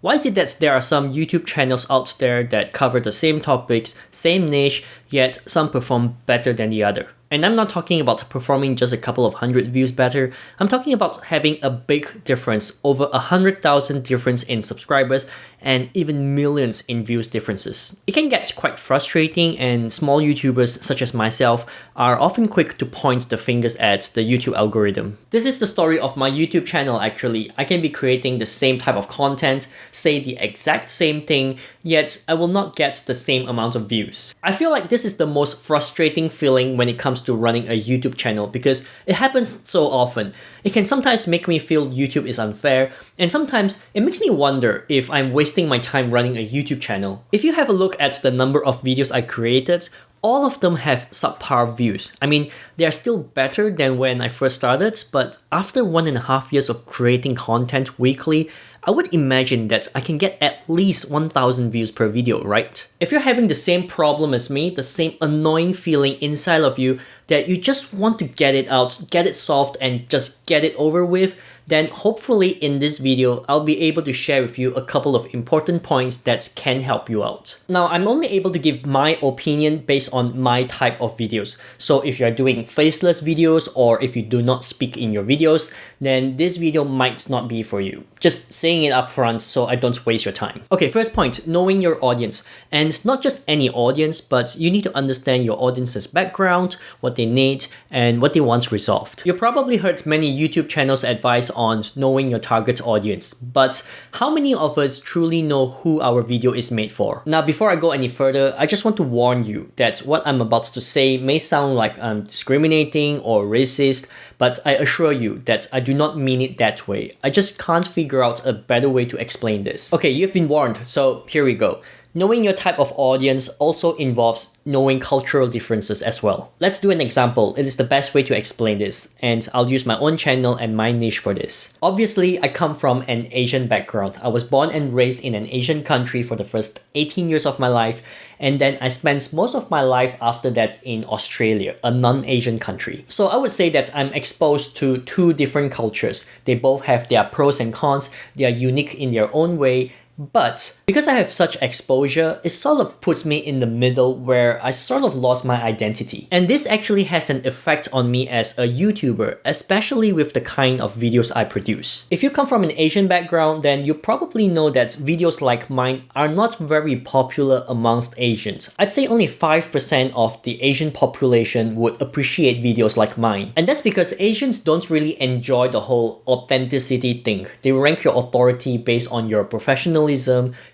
Why is it that there are some YouTube channels out there that cover the same topics, same niche, yet some perform better than the other? And I'm not talking about performing just a couple of hundred views better. I'm talking about having a big difference, over 100,000 difference in subscribers and even millions in views differences. It can get quite frustrating, and small YouTubers such as myself are often quick to point the fingers at the YouTube algorithm. This is the story of my YouTube channel actually. I can be creating the same type of content, say the exact same thing, yet I will not get the same amount of views. I feel like this is the most frustrating feeling when it comes to running a YouTube channel because it happens so often. It can sometimes make me feel YouTube is unfair, and sometimes it makes me wonder if I'm wasting my time running a YouTube channel. If you have a look at the number of videos I created, all of them have subpar views. I mean, they are still better than when I first started, but after 1.5 years of creating content weekly, I would imagine that I can get at least 1,000 views per video, right? If you're having the same problem as me, the same annoying feeling inside of you that you just want to get it out, get it solved, and just get it over with, then hopefully in this video, I'll be able to share with you a couple of important points that can help you out. Now, I'm only able to give my opinion based on my type of videos. So if you're doing faceless videos or if you do not speak in your videos, then this video might not be for you. Just saying it up front so I don't waste your time. Okay, first point, knowing your audience. And not just any audience, but you need to understand your audience's background, what they need, and what they want resolved. You probably heard many YouTube channels advise on knowing your target audience, but how many of us truly know who our video is made for? Now, before I go any further, I just want to warn you that what I'm about to say may sound like I'm discriminating or racist, but I assure you that I do not mean it that way. I just can't figure out a better way to explain this. Okay, you've been warned, so here we go. Knowing your type of audience also involves knowing cultural differences as well. Let's do an example. It is the best way to explain this, and I'll use my own channel and my niche for this. Obviously, I come from an Asian background. I was born and raised in an Asian country for the first 18 years of my life, and then I spent most of my life after that in Australia, a non-Asian country. So I would say that I'm exposed to two different cultures. They both have their pros and cons. They are unique in their own way. But because I have such exposure, it sort of puts me in the middle where I sort of lost my identity. And this actually has an effect on me as a YouTuber, especially with the kind of videos I produce. If you come from an Asian background, then you probably know that videos like mine are not very popular amongst Asians. I'd say only 5% of the Asian population would appreciate videos like mine. And that's because Asians don't really enjoy the whole authenticity thing. They rank your authority based on your professionalism,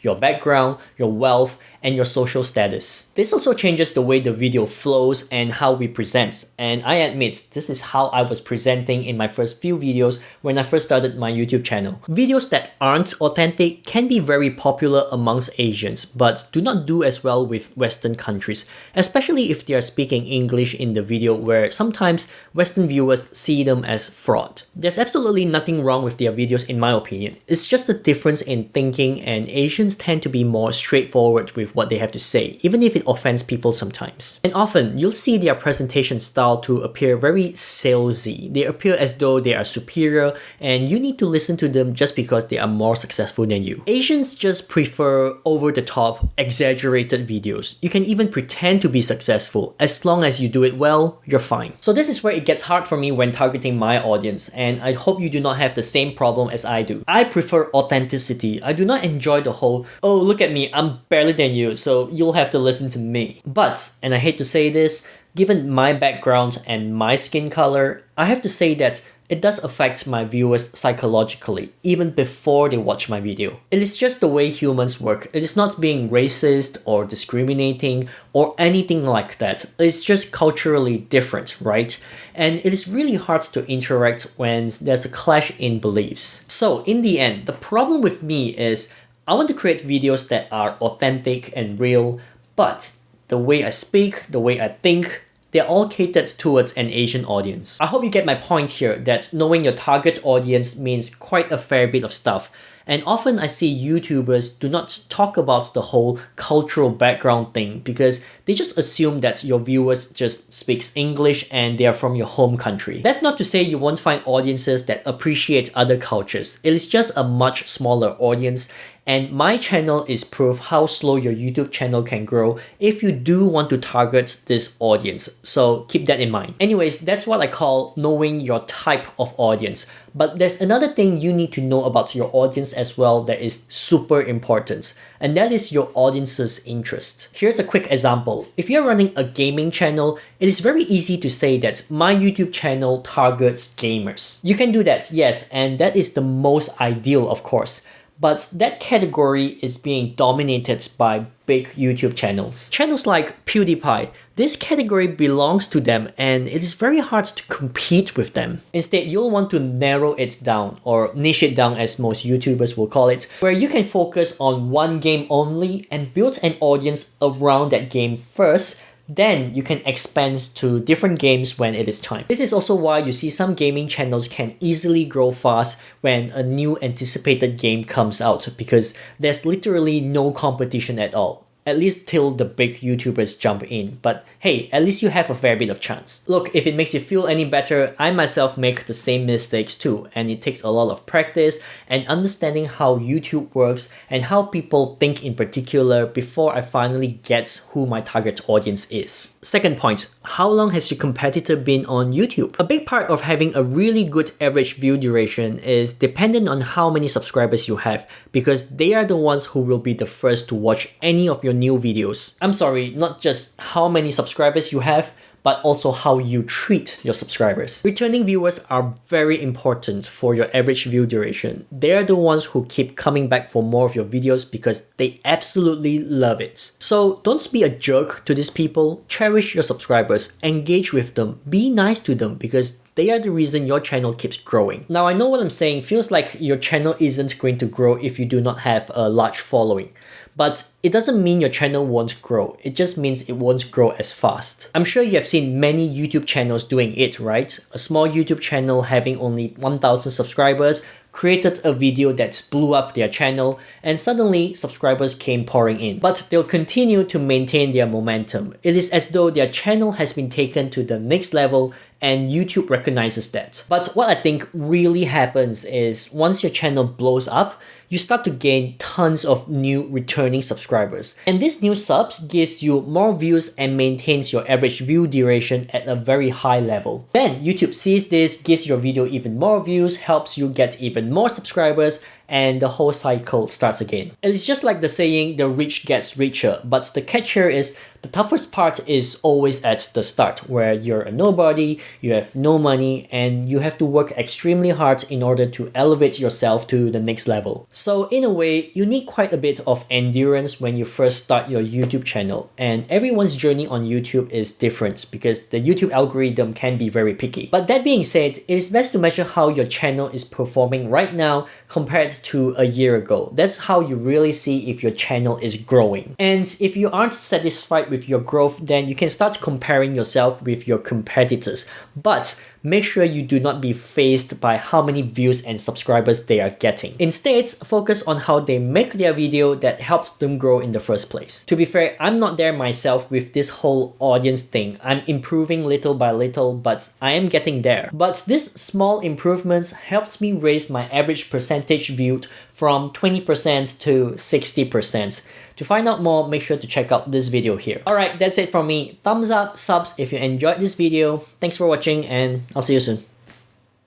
your background, your wealth, and your social status. This also changes the way the video flows and how we present. And I admit, this is how I was presenting in my first few videos when I first started my YouTube channel. Videos that aren't authentic can be very popular amongst Asians, but do not do as well with Western countries, especially if they are speaking English in the video, where sometimes Western viewers see them as fraud. There's absolutely nothing wrong with their videos in my opinion. It's just a difference in thinking, and Asians tend to be more straightforward with what they have to say, even if it offends people sometimes. And often, you'll see their presentation style to appear very salesy. They appear as though they are superior, and you need to listen to them just because they are more successful than you. Asians just prefer over-the-top, exaggerated videos. You can even pretend to be successful. As long as you do it well, you're fine. So this is where it gets hard for me when targeting my audience, and I hope you do not have the same problem as I do. I prefer authenticity. I do not enjoy the whole, oh, look at me, I'm better than you, so you'll have to listen to me. But, and I hate to say this, given my background and my skin color, I have to say that it does affect my viewers psychologically, even before they watch my video. It is just the way humans work. It is not being racist or discriminating or anything like that. It's just culturally different, right? And it is really hard to interact when there's a clash in beliefs. So in the end, the problem with me is I want to create videos that are authentic and real, but the way I speak, the way I think, they're all catered towards an Asian audience. I hope you get my point here that knowing your target audience means quite a fair bit of stuff. And often I see YouTubers do not talk about the whole cultural background thing because they just assume that your viewers just speaks English and they are from your home country. That's not to say you won't find audiences that appreciate other cultures. It is just a much smaller audience, And my channel is proof how slow your YouTube channel can grow if you do want to target this audience. So keep that in mind. Anyways, that's what I call knowing your type of audience. But there's another thing you need to know about your audience as well that is super important, and that is your audience's interest. Here's a quick example. If you're running a gaming channel, it is very easy to say that my YouTube channel targets gamers. You can do that, yes, and that is the most ideal, of course. But that category is being dominated by big YouTube channels. Channels like PewDiePie, this category belongs to them and it is very hard to compete with them. Instead, you'll want to narrow it down, or niche it down as most YouTubers will call it, where you can focus on one game only and build an audience around that game first. Then you can expand to different games when it is time. This is also why you see some gaming channels can easily grow fast when a new anticipated game comes out, because there's literally no competition at all. At least till the big YouTubers jump in. But hey, at least you have a fair bit of chance. Look, if it makes you feel any better, I myself make the same mistakes too, and it takes a lot of practice and understanding how YouTube works and how people think in particular before I finally get who my target audience is. Second point, how long has your competitor been on YouTube? A big part of having a really good average view duration is dependent on how many subscribers you have, because they are the ones who will be the first to watch any of your new videos. I'm sorry, not just how many subscribers you have, but also how you treat your subscribers. Returning viewers are very important for your average view duration. They are the ones who keep coming back for more of your videos because they absolutely love it. So don't be a jerk to these people. Cherish your subscribers, engage with them, be nice to them, because they are the reason your channel keeps growing. Now, I know what I'm saying feels like your channel isn't going to grow if you do not have a large following. But it doesn't mean your channel won't grow. It just means it won't grow as fast. I'm sure you have seen many YouTube channels doing it, right? A small YouTube channel having only 1,000 subscribers created a video that blew up their channel, and suddenly subscribers came pouring in. But they'll continue to maintain their momentum. It is as though their channel has been taken to the next level, and YouTube recognizes that. But what I think really happens is once your channel blows up, you start to gain tons of new returning subscribers. And this new subs gives you more views and maintains your average view duration at a very high level. Then YouTube sees this, gives your video even more views, helps you get even more subscribers, and the whole cycle starts again. And it's just like the saying, the rich gets richer, but the catch here is the toughest part is always at the start, where you're a nobody, you have no money, and you have to work extremely hard in order to elevate yourself to the next level. So in a way, you need quite a bit of endurance when you first start your YouTube channel, and everyone's journey on YouTube is different because the YouTube algorithm can be very picky. But that being said, it is best to measure how your channel is performing right now compared to a year ago. That's how you really see if your channel is growing. And if you aren't satisfied with your growth, then you can start comparing yourself with your competitors. But make sure you do not be fazed by how many views and subscribers they are getting. Instead, focus on how they make their video that helps them grow in the first place. To be fair, I'm not there myself with this whole audience thing. I'm improving little by little, but I am getting there. But these small improvements helped me raise my average percentage viewed from 20% to 60%. To find out more, make sure to check out this video here. Alright, that's it from me. Thumbs up, subs if you enjoyed this video. Thanks for watching, and I'll see you soon.